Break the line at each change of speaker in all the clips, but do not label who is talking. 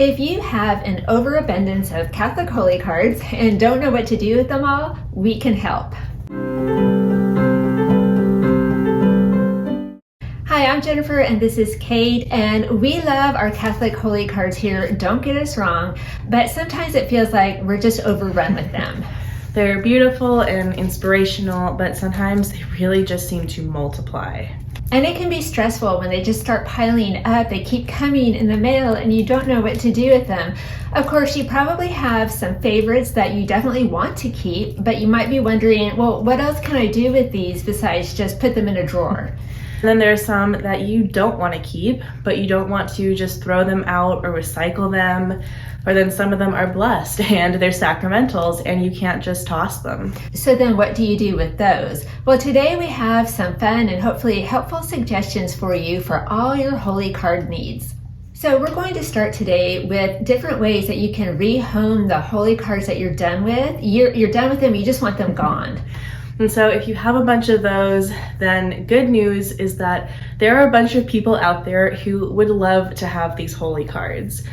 If you have an overabundance of Catholic holy cards and don't know what to do with them all, we can help. Hi, I'm Jennifer and this is Kate, and we love our Catholic holy cards here, don't get us wrong, but sometimes it feels like we're just overrun with them.
They're beautiful and inspirational, but sometimes they really just seem to multiply.
And it can be stressful when they just start piling up. They keep coming in the mail and you don't know what to do with them. Of course, you probably have some favorites that you definitely want to keep, but you might be wondering, well, what else can I do with these besides just put them in a drawer?
And then there are some that you don't want to keep, but you don't want to just throw them out or recycle them. Or then some of them are blessed and they're sacramentals and you can't just toss them.
So then what do you do with those? Well, today we have some fun and hopefully helpful suggestions for you for all your holy card needs. So we're going to start today with different ways that you can rehome the holy cards that you're done with. You're done with them, you just want them gone.
And so if you have a bunch of those, then good news is that there are a bunch of people out there who would love to have these holy cards.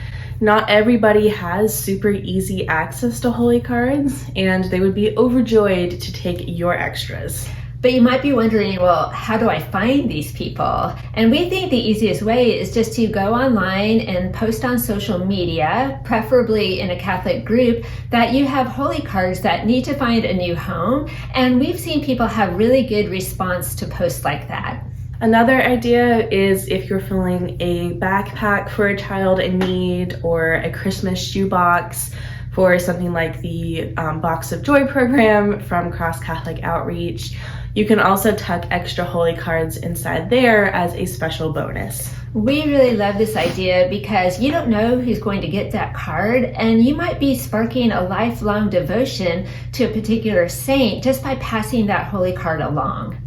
Not everybody has super easy access to holy cards, and they would be overjoyed to take your extras.
But you might be wondering, well, how do I find these people? And we think the easiest way is just to go online and post on social media, preferably in a Catholic group, that you have holy cards that need to find a new home. And we've seen people have really good response to posts like that.
Another idea is if you're filling a backpack for a child in need or a Christmas shoebox for something like the Box of Joy program from Cross Catholic Outreach, you can also tuck extra holy cards inside there as a special bonus.
We really love this idea because you don't know who's going to get that card, and you might be sparking a lifelong devotion to a particular saint just by passing that holy card along.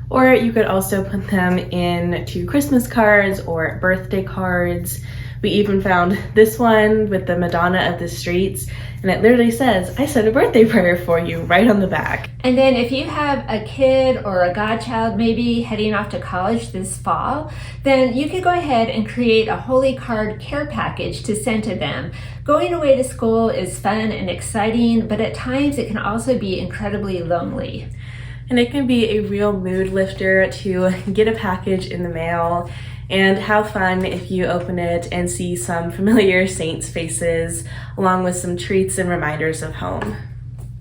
Or you could also put them into Christmas cards or birthday cards. We even found this one with the Madonna of the Streets, and it literally says, "I said a birthday prayer for you," right on the back.
And then if you have a kid or a godchild maybe heading off to college this fall, then you could go ahead and create a holy card care package to send to them. Going away to school is fun and exciting, but at times it can also be incredibly lonely.
And it can be a real mood lifter to get a package in the mail and have fun if you open it and see some familiar saints' faces along with some treats and reminders of home.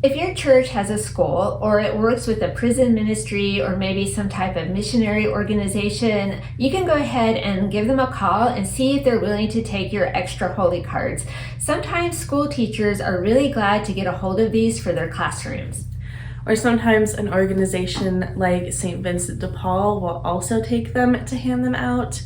If your church has a school or it works with a prison ministry or maybe some type of missionary organization, you can go ahead and give them a call and see if they're willing to take your extra holy cards. Sometimes school teachers are really glad to get a hold of these for their classrooms.
Or sometimes an organization like St. Vincent de Paul will also take them to hand them out.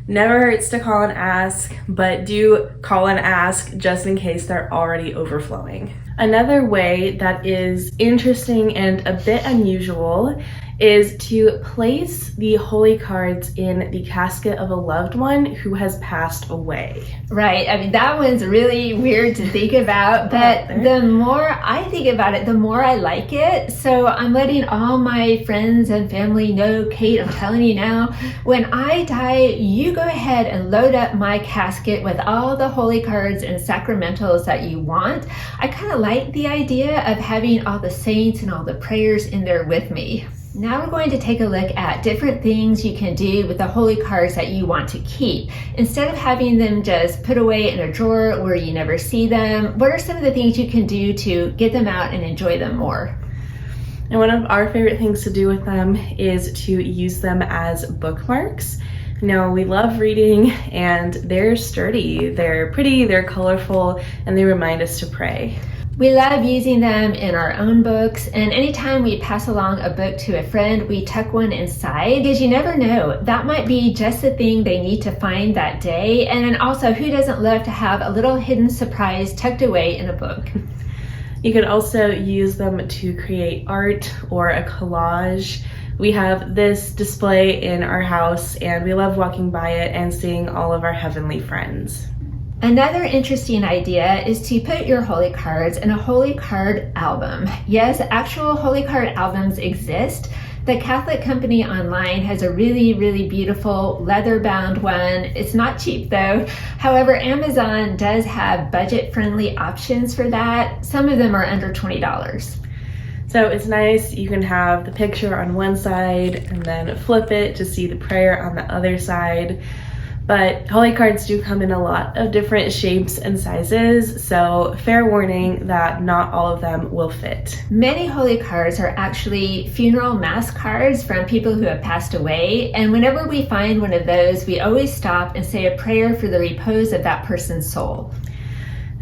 Never hurts to call and ask, but do call and ask just in case they're already overflowing. Another way that is interesting and a bit unusual is to place the holy cards in the casket of a loved one who has passed away.
Right, I mean, that one's really weird to think about, but the more I think about it, the more I like it. So I'm letting all my friends and family know, Kate, I'm telling you now, when I die, you go ahead and load up my casket with all the holy cards and sacramentals that you want. I kind of like the idea of having all the saints and all the prayers in there with me. Now we're going to take a look at different things you can do with the holy cards that you want to keep. Instead of having them just put away in a drawer where you never see them, what are some of the things you can do to get them out and enjoy them more?
And one of our favorite things to do with them is to use them as bookmarks. You know, we love reading and they're sturdy, they're pretty, they're colorful, and they remind us to pray.
We love using them in our own books, and anytime we pass along a book to a friend, we tuck one inside, because you never know, that might be just the thing they need to find that day. And then also, who doesn't love to have a little hidden surprise tucked away in a book?
You could also use them to create art or a collage. We have this display in our house and we love walking by it and seeing all of our heavenly friends.
Another interesting idea is to put your holy cards in a holy card album. Yes, actual holy card albums exist. The Catholic Company online has a really, really beautiful leather-bound one. It's not cheap though. However, Amazon does have budget-friendly options for that. Some of them are under $20.
So it's nice, you can have the picture on one side and then flip it to see the prayer on the other side. But holy cards do come in a lot of different shapes and sizes, so fair warning that not all of them will fit.
Many holy cards are actually funeral mass cards from people who have passed away, and whenever we find one of those, we always stop and say a prayer for the repose of that person's soul.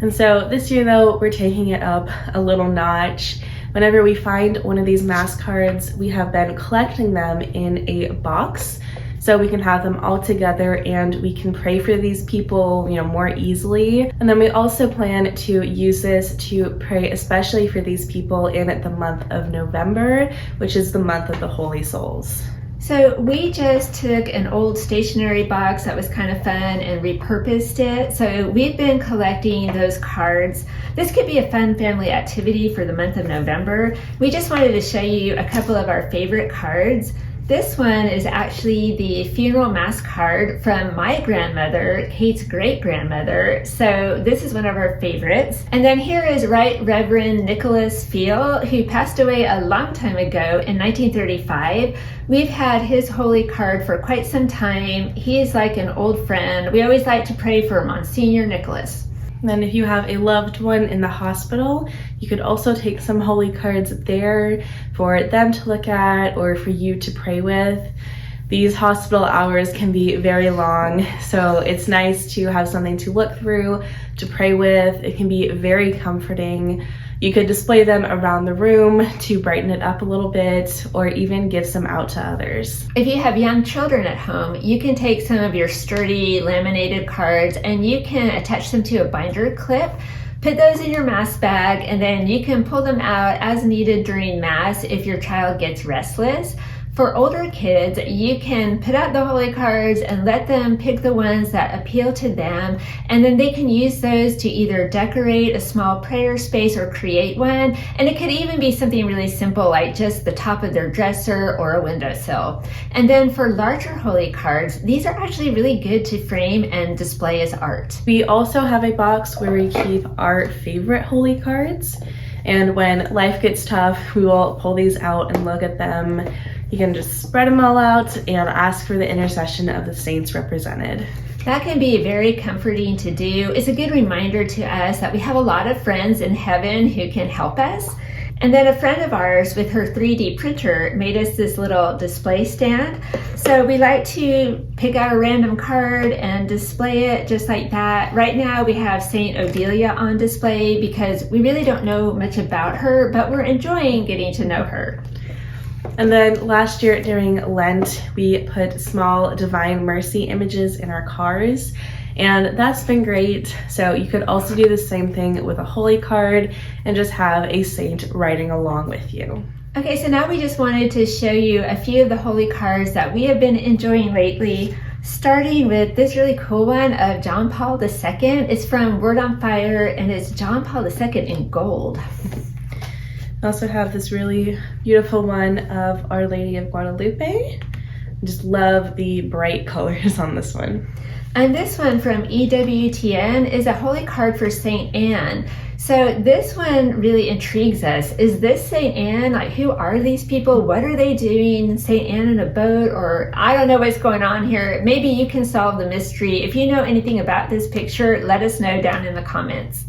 And so this year though, we're taking it up a little notch. Whenever we find one of these mass cards, we have been collecting them in a box so we can have them all together and we can pray for these people, more easily. And then we also plan to use this to pray especially for these people in the month of November, which is the month of the Holy Souls.
So we just took an old stationery box that was kind of fun and repurposed it. So we've been collecting those cards. This could be a fun family activity for the month of November. We just wanted to show you a couple of our favorite cards. This one is actually the funeral mass card from my grandmother, Kate's great-grandmother. So this is one of our favorites. And then here is Right Reverend Nicholas Fiel, who passed away a long time ago in 1935. We've had his holy card for quite some time. He is like an old friend. We always like to pray for Monsignor Nicholas.
And then if you have a loved one in the hospital, you could also take some holy cards there for them to look at or for you to pray with. These hospital hours can be very long, so it's nice to have something to look through, to pray with. It can be very comforting. You could display them around the room to brighten it up a little bit, or even give some out to others.
If you have young children at home, you can take some of your sturdy laminated cards and you can attach them to a binder clip. Put those in your mass bag and then you can pull them out as needed during mass if your child gets restless. For older kids, you can put out the holy cards and let them pick the ones that appeal to them, and then they can use those to either decorate a small prayer space or create one, and it could even be something really simple like just the top of their dresser or a windowsill. And then for larger holy cards, these are actually really good to frame and display as art.
We also have a box where we keep our favorite holy cards, and when life gets tough, we will pull these out and look at them. You can just spread them all out and ask for the intercession of the saints represented.
That can be very comforting to do. It's a good reminder to us that we have a lot of friends in heaven who can help us. And then a friend of ours with her 3D printer made us this little display stand. So we like to pick out a random card and display it just like that. Right now we have Saint Odelia on display because we really don't know much about her, but we're enjoying getting to know her.
And then last year during Lent, we put small Divine Mercy images in our cars, and that's been great. So you could also do the same thing with a holy card and just have a saint riding along with you.
Okay, so now we just wanted to show you a few of the holy cards that we have been enjoying lately, starting with this really cool one of John Paul II. It's from Word on Fire, and it's John Paul II in gold.
I also have this really beautiful one of Our Lady of Guadalupe. I just love the bright colors on this one.
And this one from EWTN is a holy card for Saint Anne. So this one really intrigues us. Is this Saint Anne? Like, who are these people? What are they doing? Saint Anne in a boat? Or I don't know what's going on here. Maybe you can solve the mystery. If you know anything about this picture, let us know down in the comments.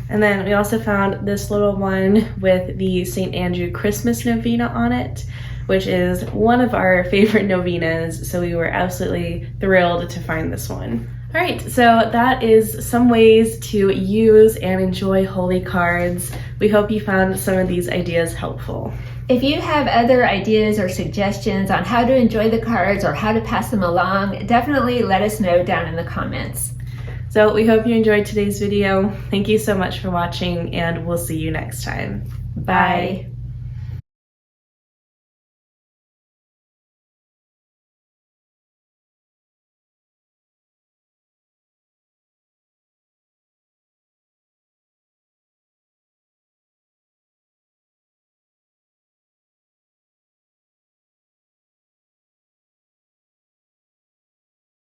And then we also found this little one with the St. Andrew Christmas novena on it, which is one of our favorite novenas, so we were absolutely thrilled to find this one. All right, so that is some ways to use and enjoy holy cards. We hope you found some of these ideas helpful.
If you have other ideas or suggestions on how to enjoy the cards or how to pass them along, definitely let us know down in the comments.
So we hope you enjoyed today's video. Thank you so much for watching, and we'll see you next time.
Bye.